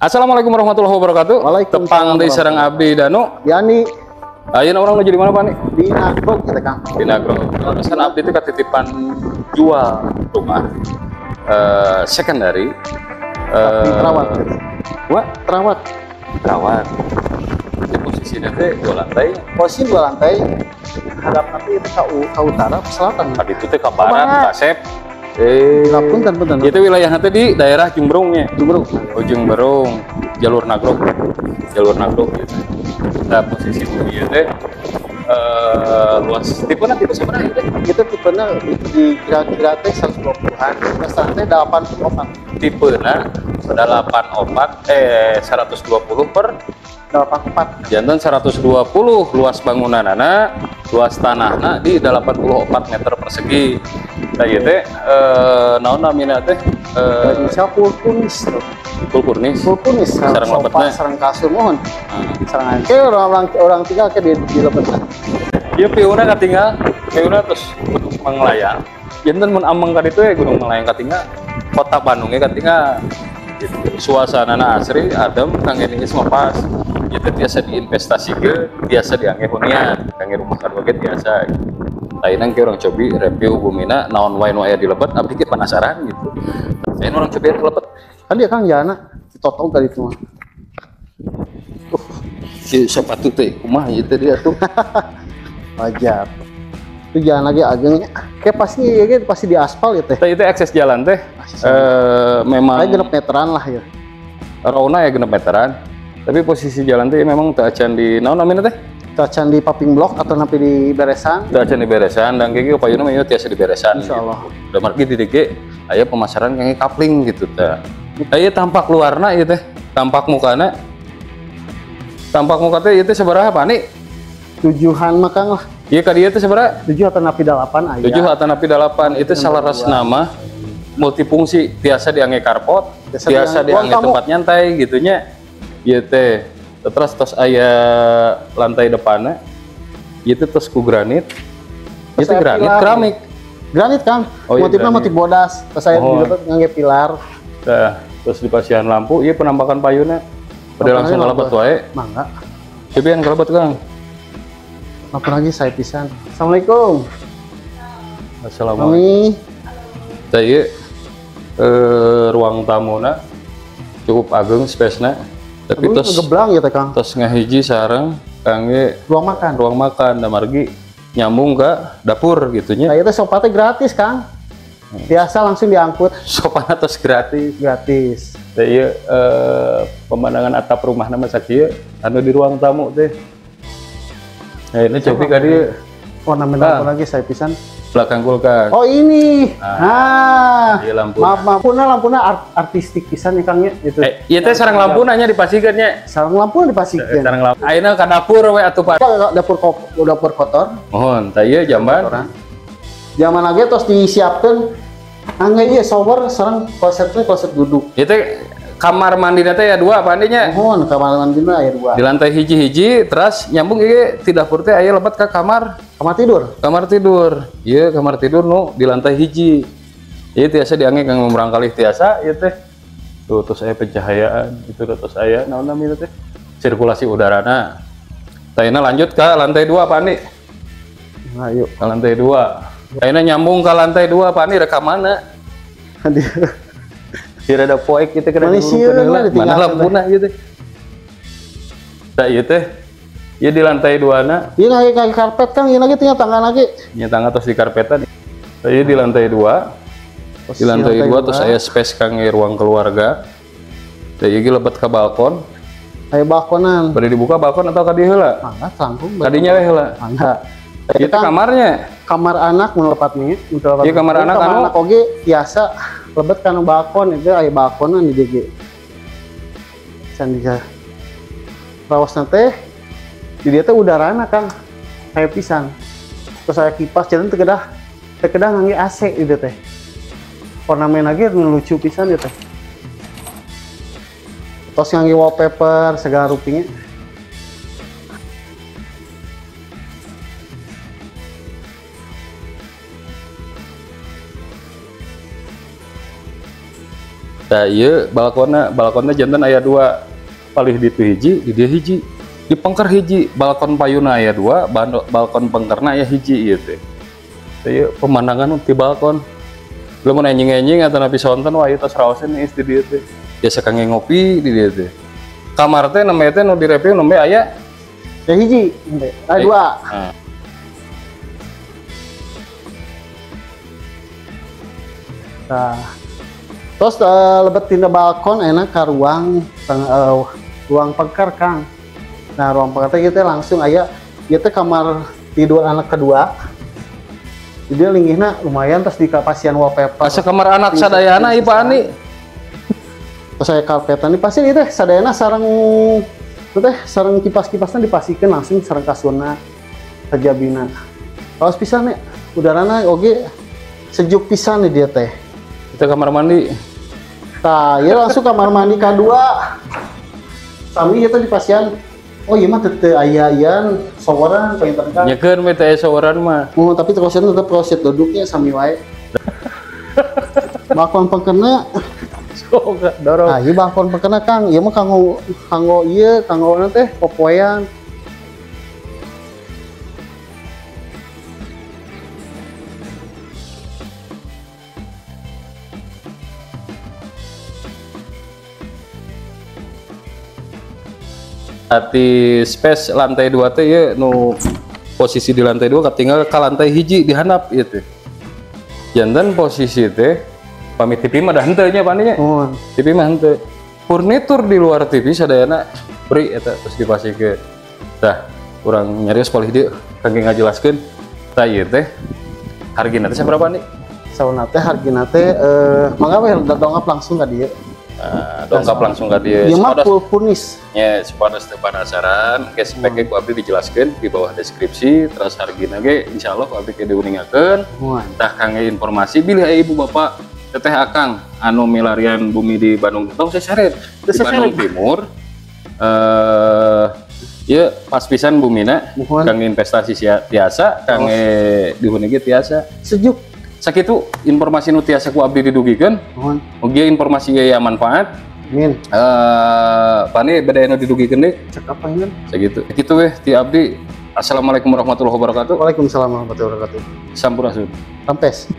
Assalamualaikum warahmatullahi wabarakatuh. Tepang di Serang Abdi Danu. Yani. Ayeuna orang menuju di mana Pak nih? Di Nagrog kita Kang. Di Nagrog. Pesan Abdi itu ketitipan jual rumah secondary. Terawat. Wah, Terawat. terawat. Di posisinya teh dua lantai. Posisi dua lantai. Hadap nanti itu ke utara, ke selatan. Tadi itu teh ke barat, Kasep. Punten. Itu wilayah nanti di daerah Jumberungnya. Jumberung. Ujung Berung, jalur Nagrog gitu. Nah, posisi dia teh luas tipenya tipe sebenarnya teh. Itu tipenya di kira-kira teh 120-an. Terus teh 84. Tipenya 120 per 84. jantan 120 luas bangunanana, luas tanahna di 84 meter persegi. Nah ieu teh naon namina teh Indonesia full kunis. full kurnis. Full kunis. Sareng lepetna. Sareng kasur mohon. Sareng ke orang tinggal ke di lepetna. Ieu piuna katinggal, piuna terus Gunung Melayang. Jantan mun ameng ka ditu ya Gunung Melayang katinggal. Kota Bandungnya katinggal. Suasana asri, adem, kangge ini semua pas. Itu biasa diinvestasikan, biasa diangge hunian, kangge rumah karboget biasa. Lainnya orang cobi review bumina, naon wae nu aya di Lebet, abdi ge penasaran gitu. Saya orang cobi di Lebet. Kan dia Kang jana ditotong tadi itu mah. Si sepatu teh kumaha ieu teh dia tuh. Wajar. Itu jalan lagi agengnya. Kayak pasti di aspal ya teh. Teh itu akses jalan teh memang Kayak genep meteran lah ya. Rauna ya genep meteran. Tapi posisi jalan teh memang teu acan di naon namanya teh? Cacan di paping blok atau nanti di beresan. Teu acan di beresan dan kayak payuna mah ieu tiasa di beresan. Insyaallah. Udah margi di DG aya pemasaran kayaknya kapling gitu teh. Aya tampak luarna ieu teh, tampak mukana. Tampak muka teh ieu teh sabaraha Pak nih? 7-an mah Kang lah. Ieu ka dieu teh sabaraha? 7 atau napi 8 aya. 7 atau napi 8 itu salaras nama multifungsi, biasa diangge karpot, biasa diangge tempat nyantai gitunya. Ieu teh terus aya lantai depannya. Ieu teh tos ku granit. Ieu teh granit keramik. Granit Kang. Oh, iya, motifnya motif bodas. Terus saya didapat ngangge pilar. Nah, terus dipasihan lampu, ieu penampakan payuna. Pada langsung kalebet wae. Mangga. Cobian kalebet Kang. Apa lagi saya pisan. Assalamualaikum. Assalamualaikum. Mami. Teh ieu ruang tamuna cukup ageng space-na. Tapi tos ngegeblang ya teh Kang. tos ngahiji sareng kangge Ruang makan. ruang makan da margi nyambung ke dapur gitunya. Nah, itu sopatnya gratis Kang. Biasa langsung diangkut Sopan atas gratis. gratis. Teh ieu pemandangan atap rumah nama sakieu anu di ruang tamu teh. Nah, ini cobi ka dieu Ornamen apa lagi saya pisan. belakang kulkas. Oh ini. Nah. Ieu lampu. Maaf, lampuna artistik pisan ya Kang ya. Itu. Ieu teh sareng lampu nanya dipasikeun nya. Sarang lampu dipasikeun. Sareng lampu. Ayeuna ka dapur we atuh Pak. Dapur kotor. Mohon, teh ieu jamban. Zaman lagi terus disiapkan angge ieu shower sareng kloset duduk. Ieu teh kamar mandina teh ya dua Pak nya. Mohon kamar mandina aya 2. Di lantai hiji-hiji terus nyambung ieu di dapur teh aya lebet ka kamar Kamar tidur. Iya kamar tidur nu di lantai hiji. Ieu tiasa diangge kang merangkali tiasa ieu teh. Tuh terus aya pencahayaan itu terus aya naon namanya teh sirkulasi udarana. Tayana lanjut ke lantai 2 Pak Andi. Nah, yuk. Ke lantai 2. Tayana nyambung ke lantai 2 Pak Andi rek mana? Kira ada poek kita kena mana lampuna ieu teh. Tah ieu teh ieu di lantai 2-na. Ieu lagi kayak karpet Kang, ieu lagi tinggal tangga lagi. Nya tangga terus di karpetan. Ieu di lantai 2. Di lantai 2 terus aya space kangge ruang keluarga. Teh ieu lebet ka balkon. Aya balkonan. Bade dibuka balkon atau ka dieu heula? Mangga langkung. Kadinya we heula. Mangga. Ieu teh kamarnya. Kamar anak mun lepatnya. Ieu kamar anak anu oge biasa lebet kana balkon itu aya balkonan di DG. Can rawasna teh di dia teh udarana Kang. Kayak pisan. Terus aya kipas jalan teu kedah ngangge AC itu teh. Ornamen lagi lucu pisan itu teh. Terus ngangge wallpaper segala rupanya. Nah iya balkonnya jantan aya 2 palih di itu hiji di dia hiji di pengker hiji balkon payuna aya 2 balkon pengkerna aya hiji ieu teh. Ieu pemandangan di balkon. Belum enjing-enjing atau napi sonten wah ieu tos raosan di dieu teh. Biasa kangge ngopi di dieu teh. Kamar teh namanya teh nu di review nembe aya ya hiji aya 2. Nah, terus lebet tina balkon enak ke ruang pengker Kang. Nah ruang pengker kita langsung aya kita kamar tidur anak kedua. Jadi linggihna lumayan terus di kapasian wallpaper. asa kamar anak sadayana ieu Pak Ani. Terus saya karpetan ini pasti itu sadayana sarang kipas-kipasnya dipasikeun langsung sareng kasurna kajabina. Kaos pisan nih udarana oge sejuk pisan nih dia teh. Kita kamar mandi. Nah, ya langsung kamar mandi kedua. Sami itu di pasien. Oh iya mah teu aya ian showeran painter kan. Nyekeun we teh showeran mah. Oh, tapi kloset tetep kloset duduknya sami wae. Balkon pengkena. Soga dorong. Nah, ieu balkon pengkena Kang. Ieu mah kanggo teh popoean. Di space lantai 2 teh ya nu posisi di lantai 2 ketinggal ke lantai hiji dihandap ieu teh. Jantan posisi teh pamit TV mah dah henteu nya paninya. Oh. TV mah henteu. Furnitur di luar TV sadayana beri eta terus dipasikeun. Tah, urang nyarios palih dieu kangge ngajelaskeun. Tah ieu teh hargina teh saberapa nih? Sauna teh hargina teh mangga we dongap langsung ka dieu. Dongkap langsung ke dia. Ieu mah full furnish. Ya, sepadas teu penasaran, ge speknya ku abdi dijelaskeun di bawah deskripsi, terus hargina ge insyaallah ku abdi ke diuningakeun. Tah kangge informasi bilih aya ibu bapak teteh akang anu milarian bumi di Bandung tong sasareet di Bandung Timur. Ieu pas pisan bumina kangge investasi tiasa, kangge dihuni ge tiasa. Sejuk. Sakitu informasi nu tiasa ku abdi didugikeun. Mugia informasi aya manfaat. Amin. Pani beda anu didugikeun deui. Cek apa ini? Sakitu. Kitu weh ti abdi. Assalamualaikum warahmatullahi wabarakatuh. Waalaikumsalam warahmatullahi wabarakatuh. Sampurasun. Sampes.